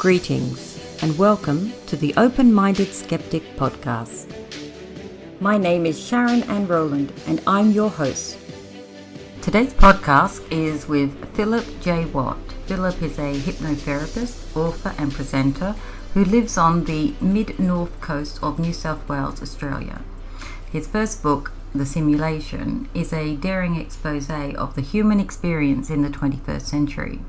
Greetings and welcome to the Open-Minded Skeptic podcast. My name is Sharon Ann Rowland and I'm your host. Today's podcast is with Phillip J. Watt. Phillip is a hypnotherapist, author and presenter who lives on the mid-north coast of New South Wales, Australia. His first book, The Simulation, is a daring expose of the human experience in the 21st century.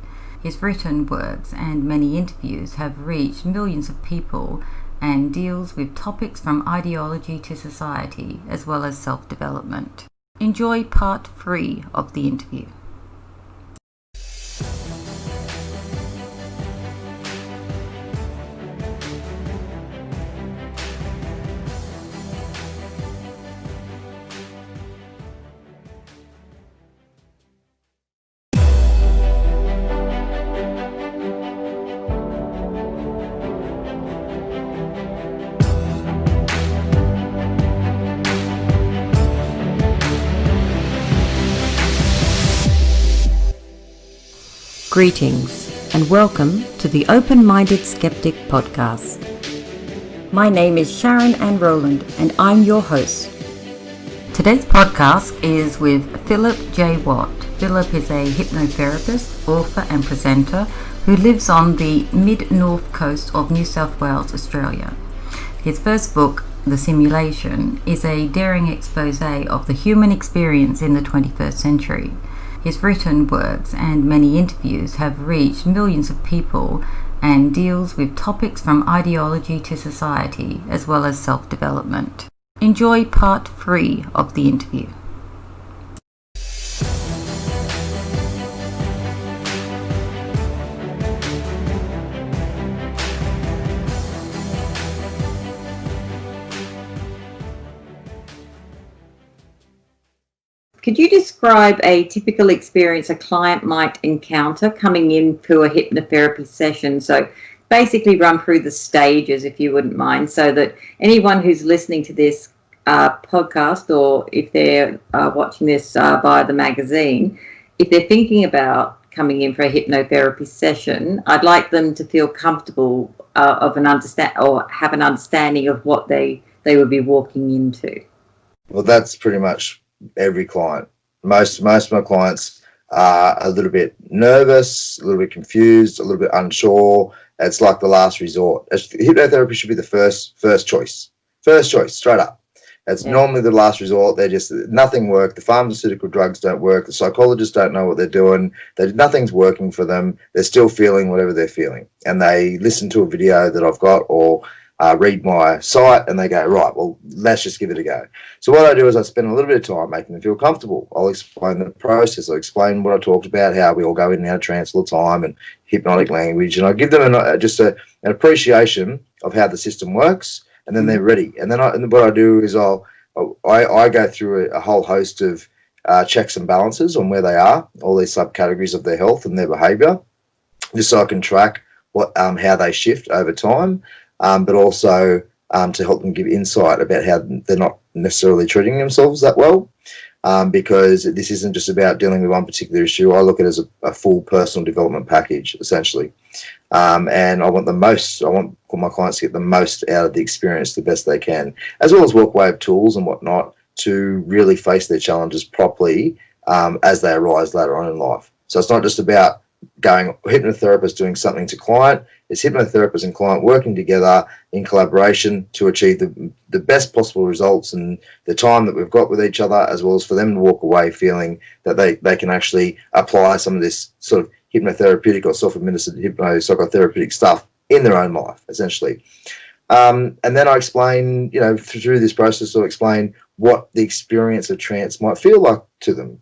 His written works and many interviews have reached millions of people and deals with topics from ideology to society as well as self-development. Enjoy part 3 of the interview. Greetings and welcome to the Open-Minded Skeptic podcast. My name is Sharon Ann Rowland and I'm your host. Today's podcast is with Phillip J. Watt. Phillip is a hypnotherapist, author and presenter who lives on the mid-north coast of New South Wales, Australia. His first book, The Simulation, is a daring expose of the human experience in the 21st century. His written works and many interviews have reached millions of people and deals with topics from ideology to society as well as self-development. Enjoy part 3 of the interview. Could you describe a typical experience a client might encounter coming in to a hypnotherapy session? So basically run through the stages, if you wouldn't mind, so that anyone who's listening to this podcast, or if they're watching this via the magazine, if they're thinking about coming in for a hypnotherapy session, I'd like them to feel comfortable have an understanding of what they would be walking into. Well, that's pretty much every client. Most of my clients are a little bit nervous, a little bit confused, a little bit unsure. It's like the last resort. Hypnotherapy should be the first choice. First choice, straight up. It's normally the last resort. Nothing works. The pharmaceutical drugs don't work. The psychologists don't know what they're doing. Nothing's working for them. They're still feeling whatever they're feeling. And they listen to a video that I've got or read my site and they go, right, well, let's just give it a go. So what I do is I spend a little bit of time making them feel comfortable. I'll explain the process. I'll explain what I talked about, how we all go in and out of trance all the time and hypnotic language. And I give them an appreciation of how the system works, and then they're ready. And then what I do is I go through a whole host of checks and balances on where they are, all these subcategories of their health and their behavior, just so I can track how they shift over time. But also to help them give insight about how they're not necessarily treating themselves that well, because this isn't just about dealing with one particular issue. I look at it as a full personal development package, essentially. And I want my clients to get the most out of the experience the best they can, as well as walk away with tools and whatnot to really face their challenges properly as they arise later on in life. So it's not just about hypnotherapist doing something to client. It's hypnotherapist and client working together in collaboration to achieve the best possible results and the time that we've got with each other, as well as for them to walk away feeling that they can actually apply some of this sort of hypnotherapeutic or self-administered psychotherapeutic stuff in their own life, essentially. And then I explain, through this process, I'll explain what the experience of trance might feel like to them.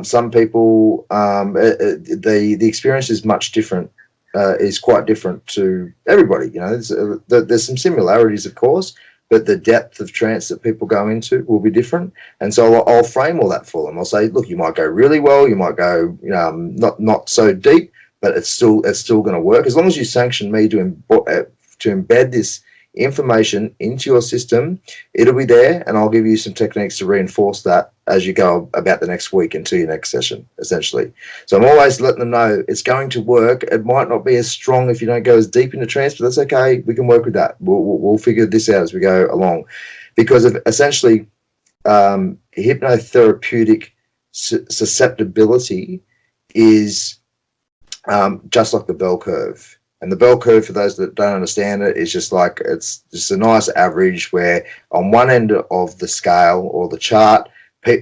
Some people, the experience is much different, is quite different to everybody. There's some similarities, of course, but the depth of trance that people go into will be different. And so I'll frame all that for them. I'll say, look, you might go really well, you might go, not so deep, but it's still going to work as long as you sanction me to embed this information into your system. It'll be there, and I'll give you some techniques to reinforce that as you go about the next week into your next session, essentially. So I'm always letting them know it's going to work. It might not be as strong if you don't go as deep into trance, but that's okay. We can work with that. We'll figure this out as we go along, because of essentially hypnotherapeutic susceptibility is just like the bell curve. And the bell curve, for those that don't understand it, is just like, it's just a nice average where on one end of the scale or the chart,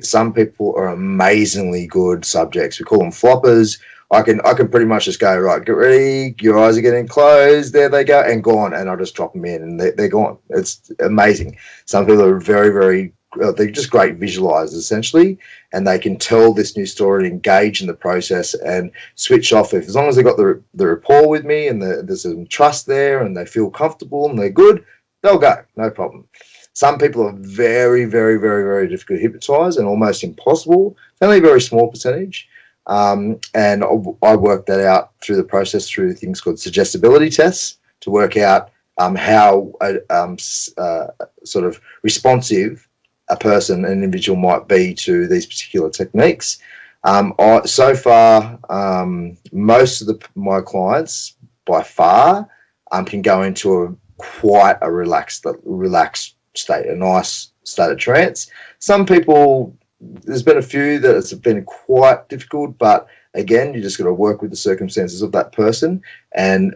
some people are amazingly good subjects. We call them floppers. I can pretty much just go, right, get ready, your eyes are getting closed, there they go, and gone, and I'll just drop them in, and they're gone. It's amazing. Some people are very, very, they're just great visualizers, essentially, and they can tell this new story and engage in the process and switch off. As long as they've got the rapport with me and there's some trust there and they feel comfortable and they're good, they'll go, no problem. Some people are very, very, very, very difficult to hypnotize and almost impossible. It's only a very small percentage. And I work that out through the process through things called suggestibility tests to work out how sort of responsive a person, an individual, might be to these particular techniques. So far, most of my clients, by far, can go into quite a relaxed state, a nice state of trance. Some people, there's been a few that it's been quite difficult, but again, you just got to work with the circumstances of that person and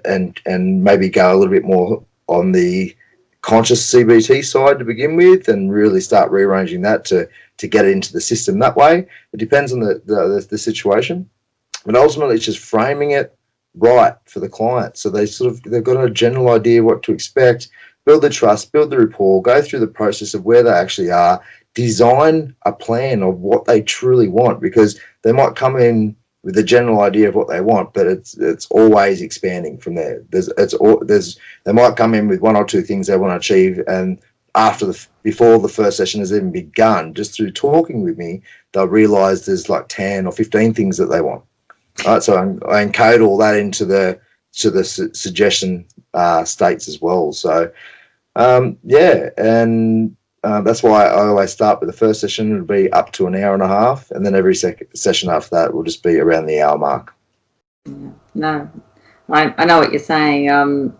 maybe go a little bit more on the conscious CBT side to begin with, and really start rearranging that to get it into the system that way. It depends on the situation, but ultimately it's just framing it right for the client, so they've got a general idea what to expect, build the trust, build the rapport, go through the process of where they actually are, design a plan of what they truly want, because they might come in with a general idea of what they want, but it's always expanding from there. They might come in with one or two things they want to achieve, and before the first session has even begun, just through talking with me, they'll realize there's like 10 or 15 things that they want. All right, so I encode all that into the suggestion states as well. So that's why I always start with the first session. It'll be up to an hour and a half, and then every session after that will just be around the hour mark. No, I know what you're saying.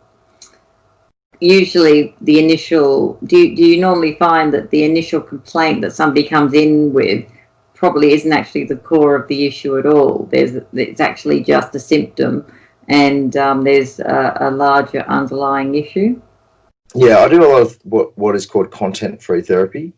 Usually the initial, do you normally find that the initial complaint that somebody comes in with probably isn't actually the core of the issue at all? It's actually just a symptom, and there's a larger underlying issue? Yeah, I do a lot of what is called content-free therapy.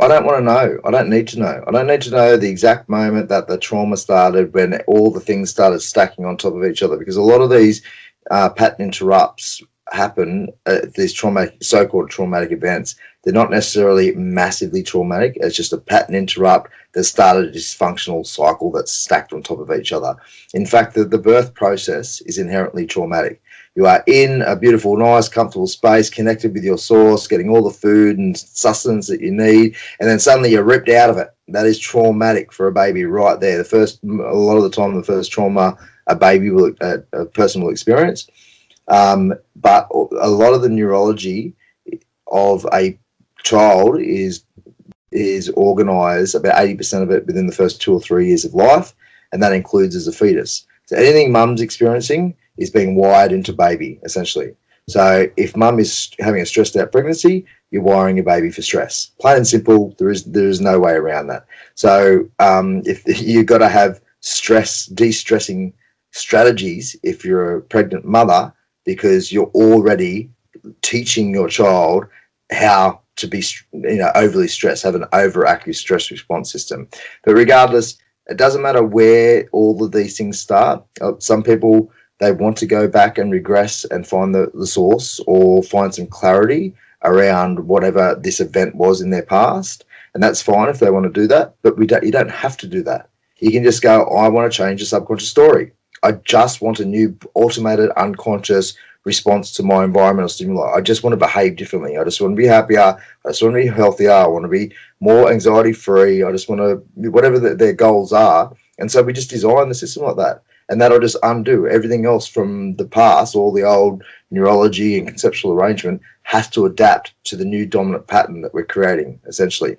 I don't want to know. I don't need to know. I don't need to know the exact moment that the trauma started, when all the things started stacking on top of each other, because a lot of these pattern interrupts happen at these so-called traumatic events. They're not necessarily massively traumatic. It's just a pattern interrupt that started a dysfunctional cycle that's stacked on top of each other. In fact, the birth process is inherently traumatic. You are in a beautiful, nice, comfortable space, connected with your source, getting all the food and sustenance that you need, and then suddenly you're ripped out of it. That is traumatic for a baby right there. A lot of the time, the first trauma a person will experience. But a lot of the neurology of a child is organised, about 80% of it, within the first 2 or 3 years of life, and that includes as a fetus. So anything mum's experiencing is being wired into baby, essentially. So if mum is having a stressed out pregnancy, you're wiring your baby for stress. Plain and simple, there is no way around that. So if you've got to have de-stressing strategies if you're a pregnant mother, because you're already teaching your child how to be overly stressed, have an overactive stress response system. But regardless, it doesn't matter where all of these things start. Some people, they want to go back and regress and find the source, or find some clarity around whatever this event was in their past, and that's fine if they want to do that. But you don't have to do that. You can just go, I want to change the subconscious story. I just want a new automated unconscious response to my environmental stimuli. I just want to behave differently. I just want to be happier. I just want to be healthier. I want to be more anxiety free. I just want to, whatever their goals are. And so we just design the system like that. And that'll just undo everything else from the past. All the old neurology and conceptual arrangement has to adapt to the new dominant pattern that we're creating, essentially.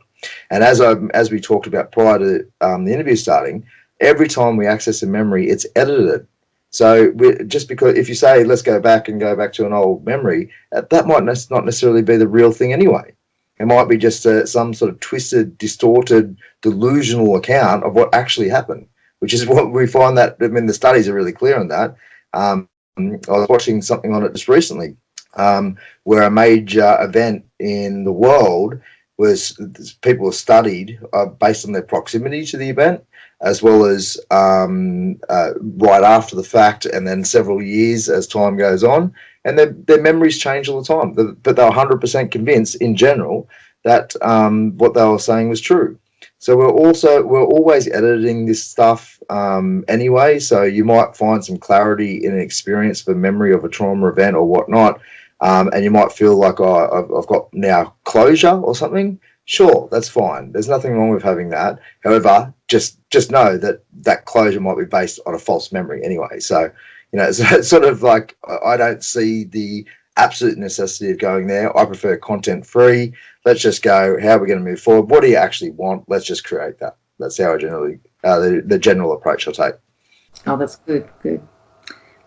And as we talked about prior to the interview starting, every time we access a memory, it's edited. So just because if you say, let's go back to an old memory, that might not necessarily be the real thing anyway. It might be just some sort of twisted, distorted, delusional account of what actually happened, which is what we find that, I mean, the studies are really clear on that. I was watching something on it just recently, where a major event in the world was people were studied based on their proximity to the event, as well as right after the fact, and then several years as time goes on, and their memories change all the time. But they were 100% convinced, in general, that what they were saying was true. So we're always editing this stuff anyway. So you might find some clarity in an experience of a memory of a trauma event or whatnot, and you might feel like, oh, I've got now closure or something. Sure, that's fine. There's nothing wrong with having that. However, just know that closure might be based on a false memory anyway. So, it's sort of like, I don't see the absolute necessity of going there. I prefer content free. Let's just go, how are we going to move forward? What do you actually want? Let's just create that. That's how I generally, the general approach I take. Oh, that's good.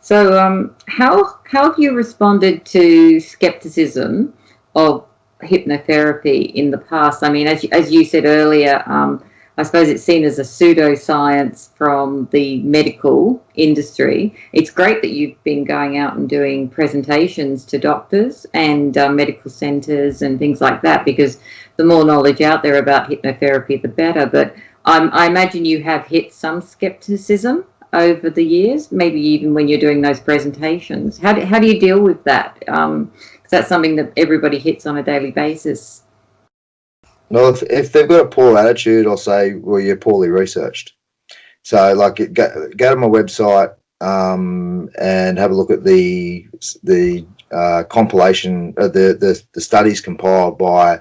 So, how have you responded to skepticism of hypnotherapy in the past? I mean, as you said earlier, I suppose it's seen as a pseudoscience from the medical industry. It's great that you've been going out and doing presentations to doctors and medical centres and things like that, because the more knowledge out there about hypnotherapy, the better. But I imagine you have hit some skepticism over the years, maybe even when you're doing those presentations. How do you deal with that? Because that's something that everybody hits on a daily basis. Well, if they've got a poor attitude, I'll say, well, you're poorly researched. So, like, go to my website and have a look at the compilation of the studies compiled by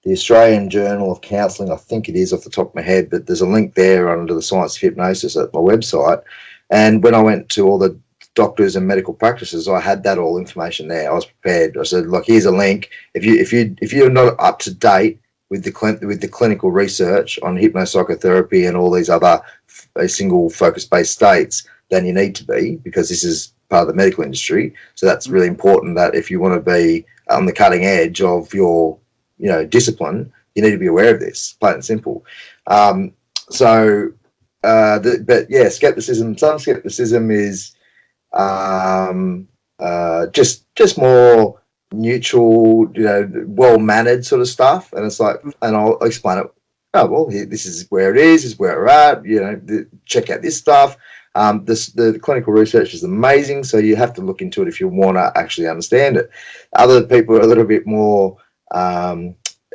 the Australian Journal of Counselling. I think it is off the top of my head, but there's a link there under the Science of Hypnosis at my website. And when I went to all the doctors and medical practices, I had that all information there. I was prepared. I said, look, here's a link. If you're not up to date with the clinical research on hypnopsychotherapy and all these other single focus-based states, then you need to be, because this is part of the medical industry. So that's really important, that if you want to be on the cutting edge of your discipline, you need to be aware of this, plain and simple. But yeah, skepticism. Some skepticism is just more neutral, well-mannered sort of stuff, and it's like, and I'll explain it. Oh, well, this is where it is. This is where we're at. Check out this stuff. The clinical research is amazing, so you have to look into it if you want to actually understand it. Other people are a little bit more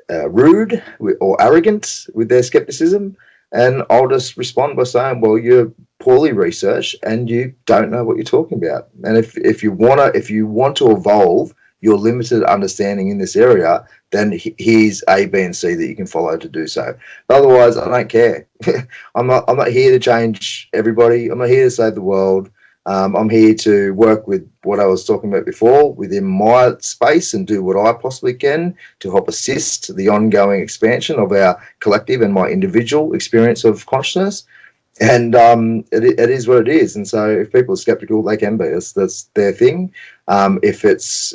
rude or arrogant with their skepticism, and I'll just respond by saying, well, you're poorly researched and you don't know what you're talking about. And if you want to evolve your limited understanding in this area, then here's A, B, and C that you can follow to do so. But otherwise, I don't care. I'm not here to change everybody. I'm not here to save the world. I'm here to work with what I was talking about before within my space and do what I possibly can to help assist the ongoing expansion of our collective and my individual experience of consciousness. And it is what it is. And so if people are skeptical, they can be. That's their thing. If it's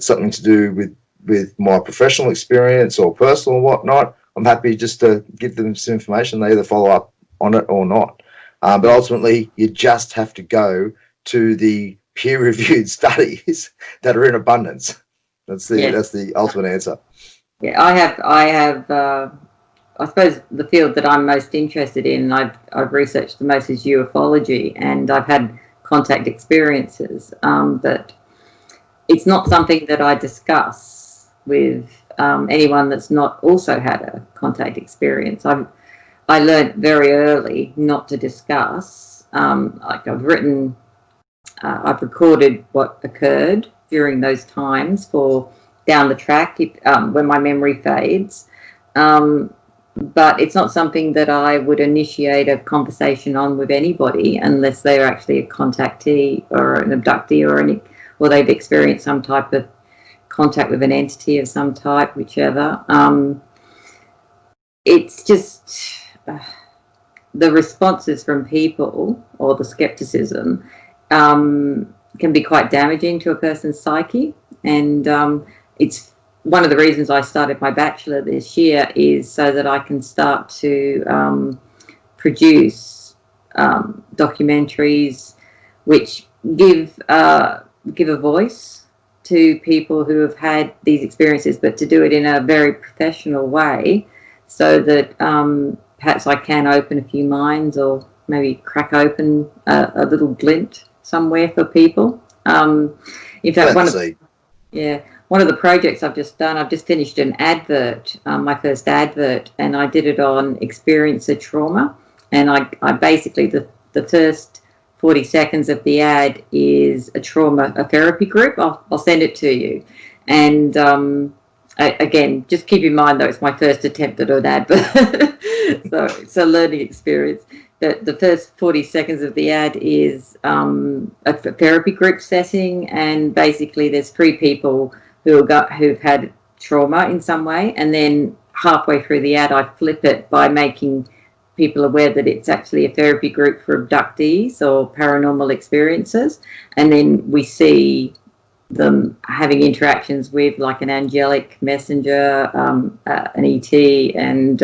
something to do with my professional experience or personal or whatnot, I'm happy just to give them some information. They either follow up on it or not. But ultimately, you just have to go to the peer-reviewed studies that are in abundance. That's the ultimate answer. Yeah, I have. I suppose the field that I'm most interested in, I've researched the most, is ufology, and I've had contact experiences. But it's not something that I discuss with anyone that's not also had a contact experience. I learned very early not to discuss. Like I've recorded what occurred during those times for down the track when my memory fades. But it's not something that I would initiate a conversation on with anybody unless they're actually a contactee or an abductee or they've experienced some type of contact with an entity of some type, whichever. it's just the responses from people, or the skepticism, can be quite damaging to a person's psyche. And it's one of the reasons I started my bachelor this year, is so that I can start to produce documentaries which give a voice to people who have had these experiences, but to do it in a very professional way, so that perhaps I can open a few minds, or maybe crack open a little glint somewhere for people. In fact, one of the projects I've just done, I've just finished an advert, my first advert, and I did it on experiencer trauma. And I basically, the first 40 seconds of the ad is a therapy group. I'll send it to you. And again, just keep in mind, though, it's my first attempt at an advert. So it's a learning experience. The first 40 seconds of the ad is a therapy group setting, and basically there's 3 people who've had trauma in some way, and then halfway through the ad I flip it by making people aware that it's actually a therapy group for abductees or paranormal experiences, and then we see them having interactions with, like, an angelic messenger, an ET, and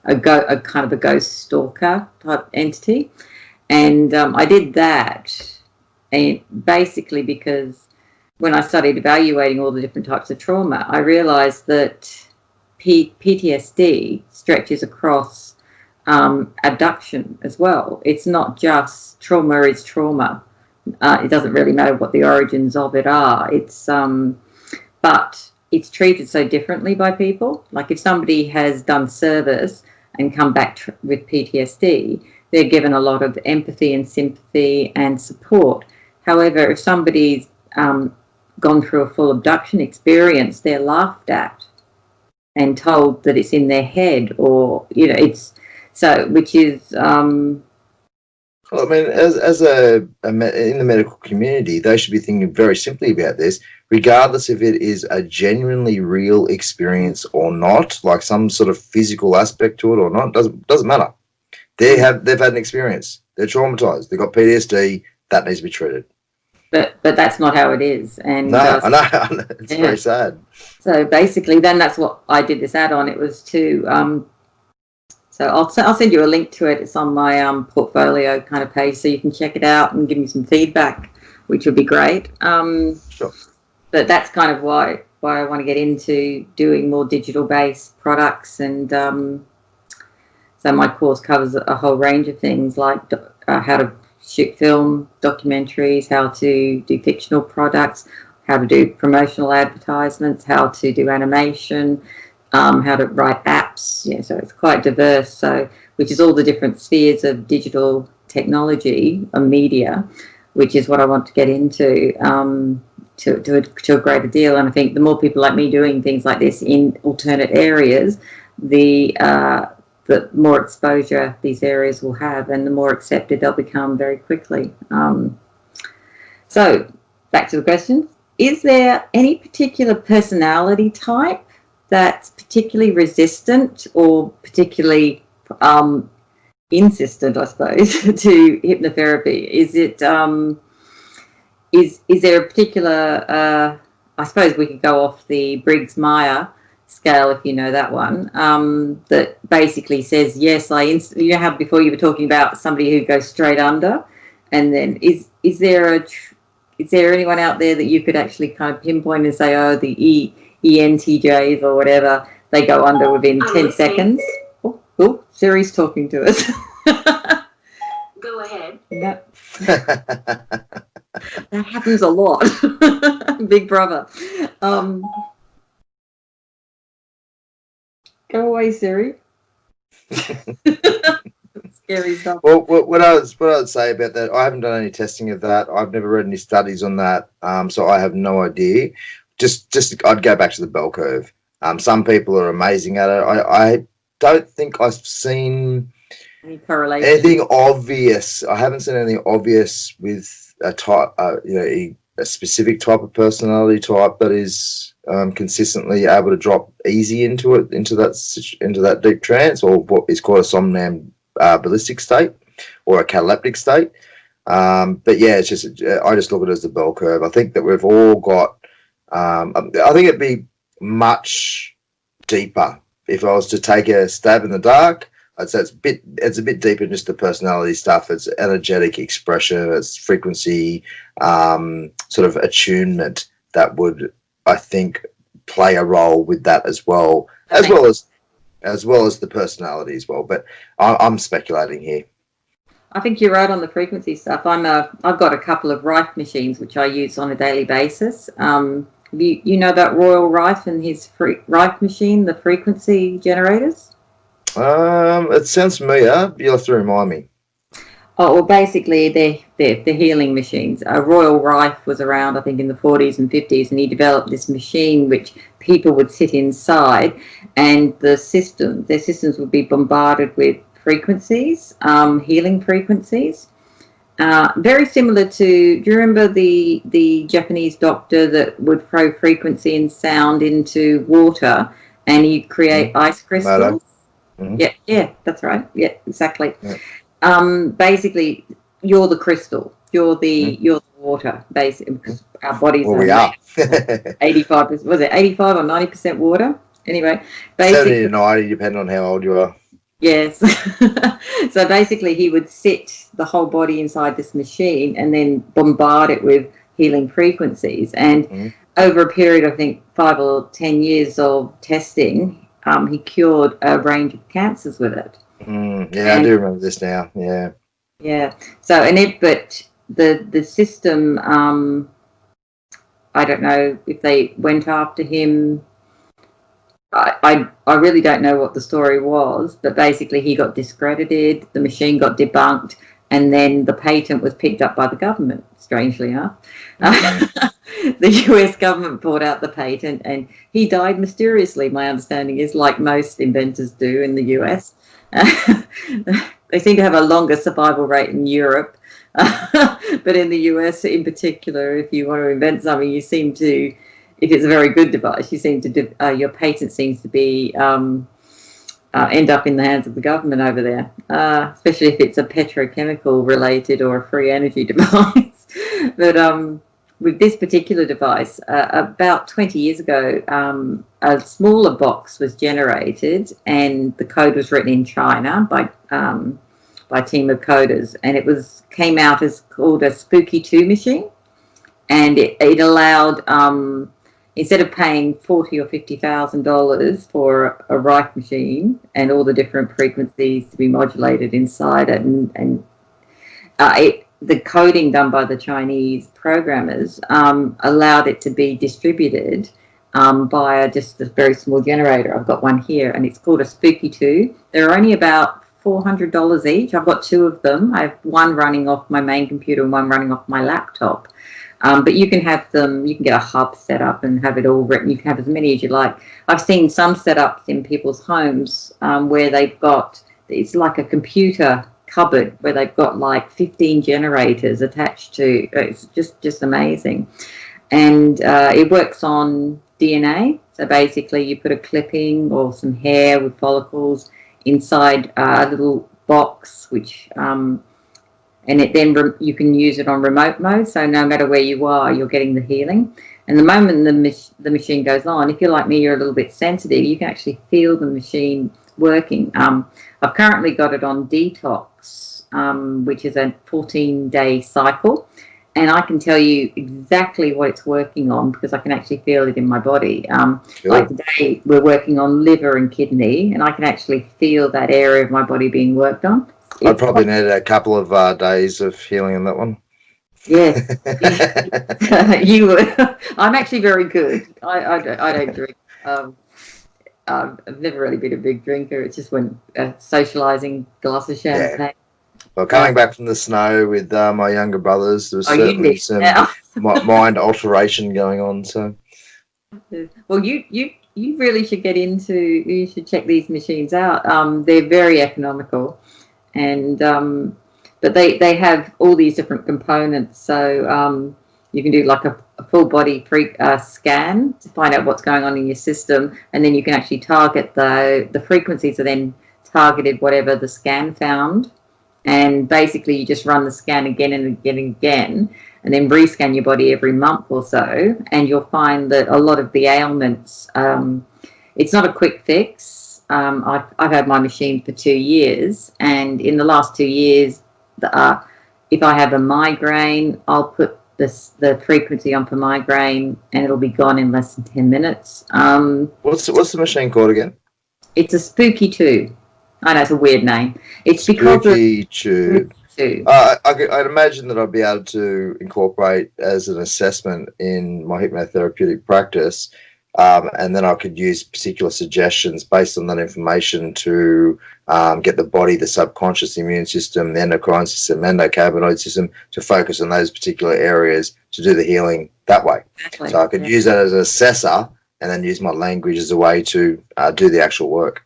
a kind of a ghost stalker type entity. And I did that, and basically because when I started evaluating all the different types of trauma, I realized that PTSD stretches across abduction as well. It's not just trauma is trauma. It doesn't really matter what the origins of it are. But it's treated so differently by people. Like, if somebody has done service and come back with PTSD, they're given a lot of empathy and sympathy and support. However, if somebody's gone through a full abduction experience, they're laughed at and told that it's in their head, or, it's so, which is Well, I mean, in the medical community, they should be thinking very simply about this, regardless if it is a genuinely real experience or not, like some sort of physical aspect to it or not. Doesn't matter. They've had an experience. They're traumatized. They've got PTSD. That needs to be treated. But that's not how it is. And no, I know. It's very sad. So basically, then that's what I did this ad on. It was to so I'll send you a link to it. It's on my portfolio kind of page, so you can check it out and give me some feedback, which would be great. Sure. But that's kind of why I want to get into doing more digital-based products. And so my course covers a whole range of things, like how to shoot film, documentaries, how to do fictional products, how to do promotional advertisements, how to do animation, how to write apps. Yeah, so it's quite diverse. So, which is all the different spheres of digital technology and media, which is what I want to get into to a greater deal. And I think the more people like me doing things like this in alternate areas, the more exposure these areas will have, and the more accepted they'll become very quickly. So back to the question: is there any particular personality type that's particularly resistant or particularly insistent, I suppose, to hypnotherapy? Is it is there a particular? I suppose we could go off the Briggs-Meyer scale, if you know that one, that basically says, yes, you know how before you were talking about somebody who goes straight under, and then is there anyone out there that you could actually kind of pinpoint and say, oh, the ENTJs or whatever, they go under within 10 seconds? Oh, Siri's talking to us. Go ahead. No. That happens a lot. Big brother. Go away, Siri. Scary stuff. Well, what I would say about that, I haven't done any testing of that. I've never read any studies on that, so I have no idea. Just I'd go back to the bell curve. Some people are amazing at it. I don't think I've seen any correlation, anything obvious. I haven't seen anything obvious with a type, a specific type of personality type that is consistently able to drop easy into that deep trance, or what is called a somnambulistic state or a cataleptic state. But yeah, it's just I just look at it as the bell curve. I think that we've all got. I think it'd be much deeper if I was to take a stab in the dark. I'd say it's a bit deeper than just the personality stuff. It's energetic expression, it's frequency, sort of attunement that would, I think, play a role with that as well, as well as the personality as well. But I'm speculating here. I think you're right on the frequency stuff. I've got a couple of Rife machines which I use on a daily basis. You know about Royal Rife and his Rife machine, the frequency generators? It sounds familiar. You'll have to remind me. Oh, well, basically, they're healing machines. Royal Rife was around, I think, in the 40s and 50s, and he developed this machine which people would sit inside, and their systems would be bombarded with frequencies, healing frequencies. Very similar to, do you remember the Japanese doctor that would throw frequency and sound into water, and he'd create ice crystals? Mm-hmm. Yeah, that's right. Yeah, exactly. Yeah. Basically, you're the crystal. You're the water. Basically, because our bodies Well, are we are 85%. Was it 85 or 90% water? Anyway, 70 to 90, depending on how old you are. Yes. So basically, he would sit the whole body inside this machine and then bombard it with healing frequencies. And over a period, I think 5 or 10 years of testing, he cured a range of cancers with it. Yeah, I do remember this now. Yeah. Yeah. So, but the system, I don't know if they went after him. I really don't know what the story was, but basically he got discredited, the machine got debunked, and then the patent was picked up by the government, strangely enough. The US government bought out the patent, and he died mysteriously, my understanding is, like most inventors do in the US. They seem to have a longer survival rate in Europe, but in the US in particular, if you want to invent something, you seem to, if it's a very good device, you seem to your patent seems to be end up in the hands of the government over there, especially if it's a petrochemical related or a free energy device. But with this particular device, about 20 years ago, a smaller box was generated, and the code was written in China by a team of coders, and it came out as called a Spooky 2 machine, and it allowed. Instead of paying $40,000 or $50,000 for a Rife machine and all the different frequencies to be modulated inside it, and the coding done by the Chinese programmers allowed it to be distributed via just a very small generator. I've got one here, and it's called a Spooky 2. They're only about $400 each. I've got 2 of them. I have one running off my main computer and one running off my laptop. But you can have them, you can get a hub set up and have it all written. You can have as many as you like. I've seen some setups in people's homes where they've got, it's like a computer cupboard where they've got like 15 generators attached to. It's just amazing. And it works on DNA. So basically you put a clipping or some hair with follicles inside a little box, which and it then you can use it on remote mode, so no matter where you are, you're getting the healing. And the moment the machine goes on, if you're like me, you're a little bit sensitive, you can actually feel the machine working. I've currently got it on detox, which is a 14-day cycle, and I can tell you exactly what it's working on because I can actually feel it in my body. Like today, we're working on liver and kidney, and I can actually feel that area of my body being worked on. I'd probably need a couple of days of healing in that one. Yes, you would. I'm actually very good. I don't drink. I've never really been a big drinker. It's just when socialising, glass of champagne. Yeah. Well, coming back from the snow with my younger brothers, there was certainly some mind alteration going on. So, well, you really should get into. You should check these machines out. They're very economical. And but they have all these different components. So you can do like a full body scan to find out what's going on in your system, and then you can actually target the frequencies are then targeted whatever the scan found, and basically you just run the scan again and again and again, and then rescan your body every month or so, and you'll find that a lot of the ailments, it's not a quick fix. I've had my machine for 2 years, and in the last 2 years, if I have a migraine, I'll put the frequency on for migraine, and it'll be gone in less than 10 minutes. What's the machine called again? It's a Spooky 2. I know it's a weird name. It's because Spooky Tube. Two. I'd imagine that I'd be able to incorporate as an assessment in my hypnotherapeutic practice, and then I could use particular suggestions based on that information to get the body, the subconscious, the immune system, the endocrine system, endocannabinoid system to focus on those particular areas to do the healing that way. Exactly. So I could use that as an assessor and then use my language as a way to do the actual work.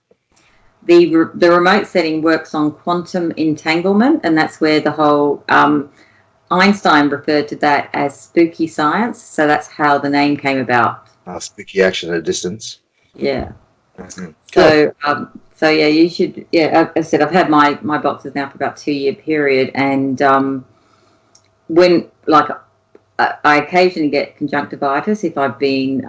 The remote setting works on quantum entanglement, and that's where the whole Einstein referred to that as spooky science. So that's how the name came about. Spooky action at a distance. Yeah. Mm-hmm. So yeah, you should. Yeah, I said I've had my boxes now for about 2 year period, and when like I occasionally get conjunctivitis if I've been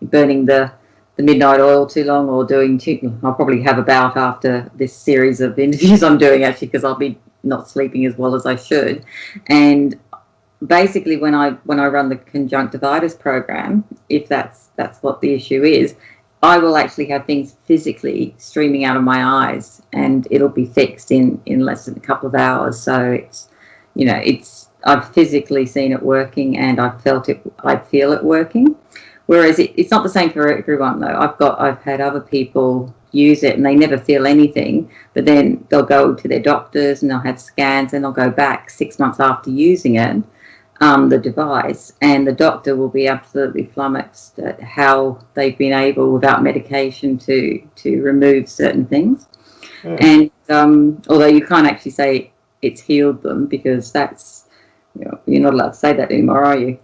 burning the midnight oil too long or I'll probably have a bout after this series of interviews I'm doing, actually, because I'll be not sleeping as well as I should. And basically when I run the conjunctivitis program, if that's what the issue is, I will actually have things physically streaming out of my eyes, and it'll be fixed in less than a couple of hours. So I've physically seen it working, and I feel it working. Whereas it's not the same for everyone, though. I've had other people use it and they never feel anything, but then they'll go to their doctors and they'll have scans, and they'll go back 6 months after using it, the device, and the doctor will be absolutely flummoxed at how they've been able, without medication, to remove certain things. And although you can't actually say it's healed them, because that's, you're not allowed to say that anymore, are you?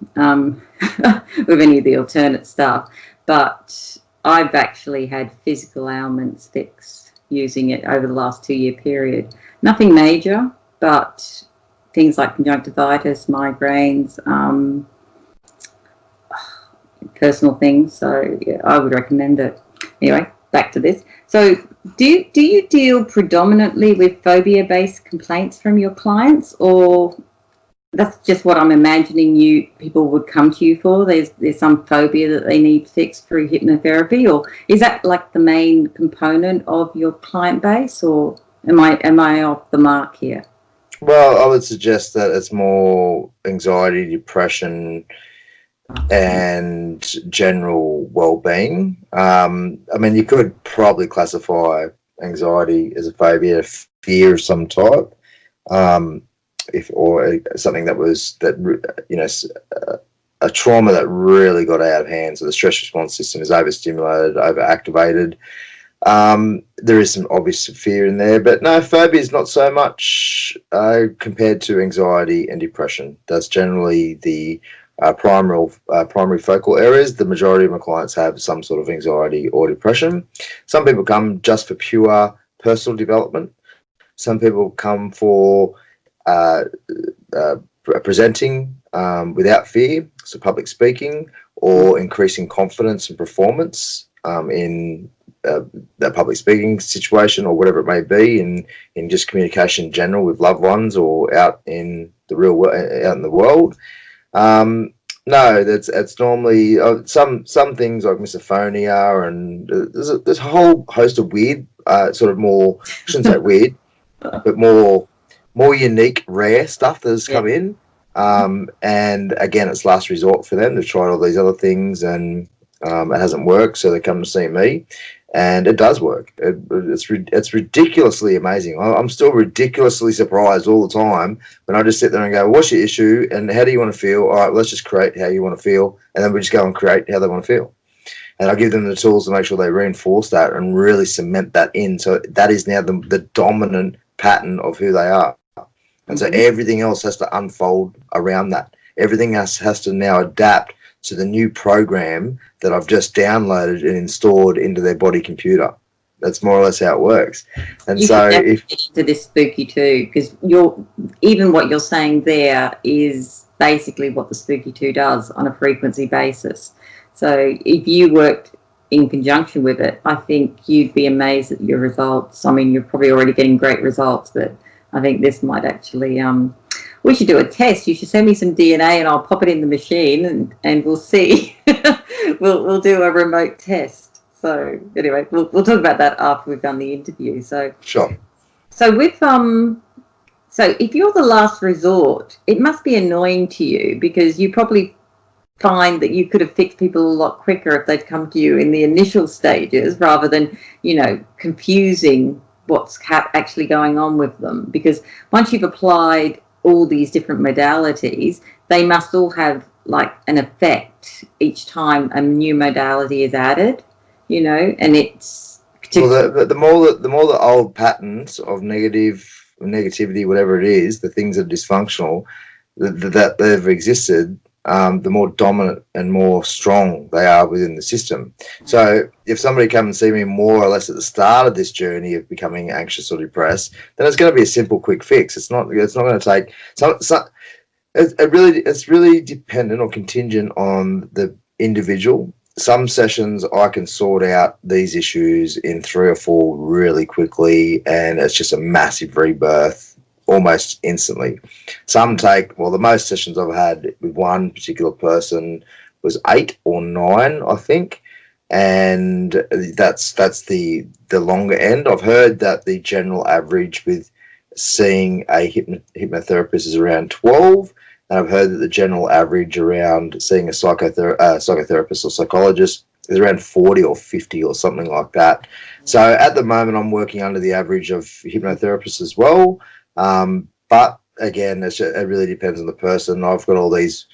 With any of the alternate stuff. But I've actually had physical ailments fixed using it over the last 2 year period. Nothing major, but things like conjunctivitis, migraines, personal things. So yeah, I would recommend it. Anyway, back to this. So do you deal predominantly with phobia-based complaints from your clients, or that's just what I'm imagining people would come to you for? There's some phobia that they need fixed through hypnotherapy, or is that like the main component of your client base, or am I off the mark here? Well, I would suggest that it's more anxiety, depression, and general well-being. I mean, you could probably classify anxiety as a phobia, fear of some type. Or something a trauma that really got out of hand. So the stress response system is overstimulated, overactivated. There is some obvious fear in there, but no, phobia is not so much compared to anxiety and depression. That's generally the primary focal areas. The majority of my clients have some sort of anxiety or depression. Some people come just for pure personal development. Some people come for presenting without fear, so public speaking, or increasing confidence and performance in that public speaking situation, or whatever it may be, in just communication in general with loved ones or out in the real world, out in the world. No, that's normally some things like misophonia, and there's a whole host of weird, sort of more, I shouldn't say weird, but more unique, rare stuff that has come in. And again, it's last resort for them. They've tried all these other things, and it hasn't worked, so they come to see me, and it does work. It's ridiculously amazing. I'm still ridiculously surprised all the time when I just sit there and go, what's your issue, and how do you want to feel? All right, let's just create how you want to feel, and then we just go and create how they want to feel. And I give them the tools to make sure they reinforce that and really cement that in, so that is now the dominant pattern of who they are. And so everything else has to unfold around that. Everything has to now adapt to the new program that I've just downloaded and installed into their body computer. That's more or less how it works. And You so should definitely get into this spooky too, because even what you're saying there is basically what the spooky 2 does on a frequency basis. So if you worked in conjunction with it, I think you'd be amazed at your results. I mean, you're probably already getting great results, but I think this might actually we should do a test. You should send me some DNA and I'll pop it in the machine and we'll see. we'll do a remote test. So anyway, we'll talk about that after we've done the interview. So sure. So with so if you're the last resort, it must be annoying to you because you probably find that you could have fixed people a lot quicker if they'd come to you in the initial stages rather than, confusing what's actually going on with them. Because once you've applied all these different modalities, they must all have like an effect each time a new modality is added, and it's well, the more the old patterns of negativity, whatever it is, the things that are dysfunctional that they've existed, the more dominant and more strong they are within the system. So if somebody come and see me more or less at the start of this journey of becoming anxious or depressed, then it's going to be a simple, quick fix. It's not going to take it's really dependent or contingent on the individual. Some sessions I can sort out these issues in 3 or 4 really quickly, and it's just a massive rebirth almost instantly. Some take, the most sessions I've had with one particular person was 8 or 9, I think, and that's the longer end. I've heard that the general average with seeing a hypnotherapist is around 12. And I've heard that the general average around seeing a psychotherapist or psychologist is around 40 or 50 or something like that. So at the moment, I'm working under the average of hypnotherapists as well. But again, it really depends on the person. I've got all these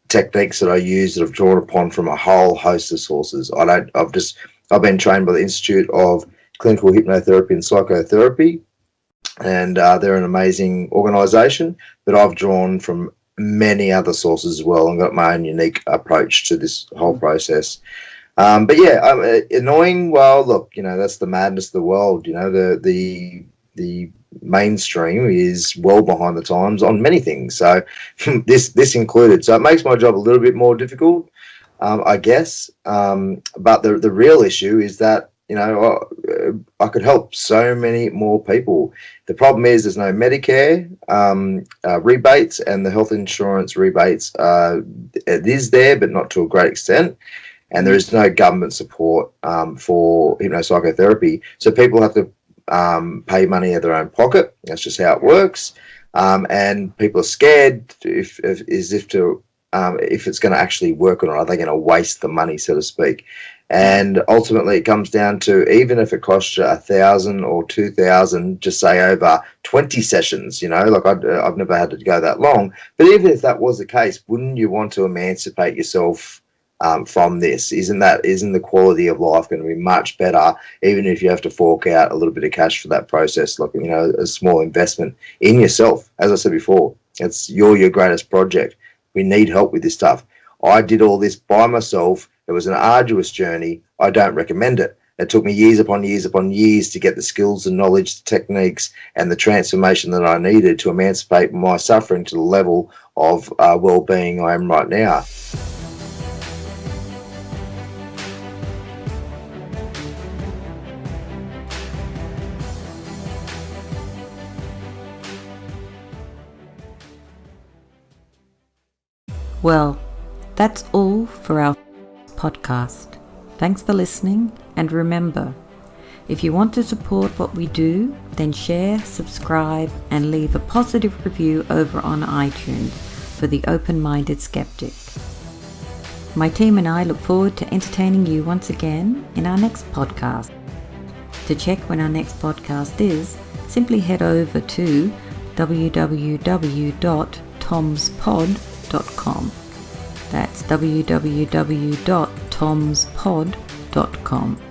techniques that I use that I've drawn upon from a whole host of sources. I've been trained by the Institute of Clinical Hypnotherapy and Psychotherapy, and they're an amazing organisation. But I've drawn from many other sources as well and got my own unique approach to this whole process. But yeah, annoying. Well, look, that's the madness of the world. The mainstream is well behind the times on many things. So this included. So it makes my job a little bit more difficult, I guess. But the real issue is that I could help so many more people. The problem is there's no Medicare rebates, and the health insurance rebates, it is there, but not to a great extent. And there is no government support for hypnopsychotherapy. So people have to pay money out of their own pocket. That's just how it works. And people are scared if it's going to actually work or not. Are they going to waste the money, so to speak? And ultimately, it comes down to, even if it costs you $1,000 or $2,000, just say over 20 sessions. Like I've never had to go that long. But even if that was the case, wouldn't you want to emancipate yourself from this? Isn't the quality of life going to be much better, even if you have to fork out a little bit of cash for that process? Like a small investment in yourself. As I said before, you're your greatest project. We need help with this stuff. I did all this by myself. It was an arduous journey. I don't recommend it. It took me years upon years upon years to get the skills and knowledge, the techniques, and the transformation that I needed to emancipate my suffering to the level of well-being I am right now. Well, that's all for our podcast. Thanks for listening, and remember, if you want to support what we do, then share, subscribe, and leave a positive review over on iTunes for the Open-Minded Skeptic. My team and I look forward to entertaining you once again in our next podcast. To check when our next podcast is, simply head over to www.tomspod.com. That's www.tomspod.com.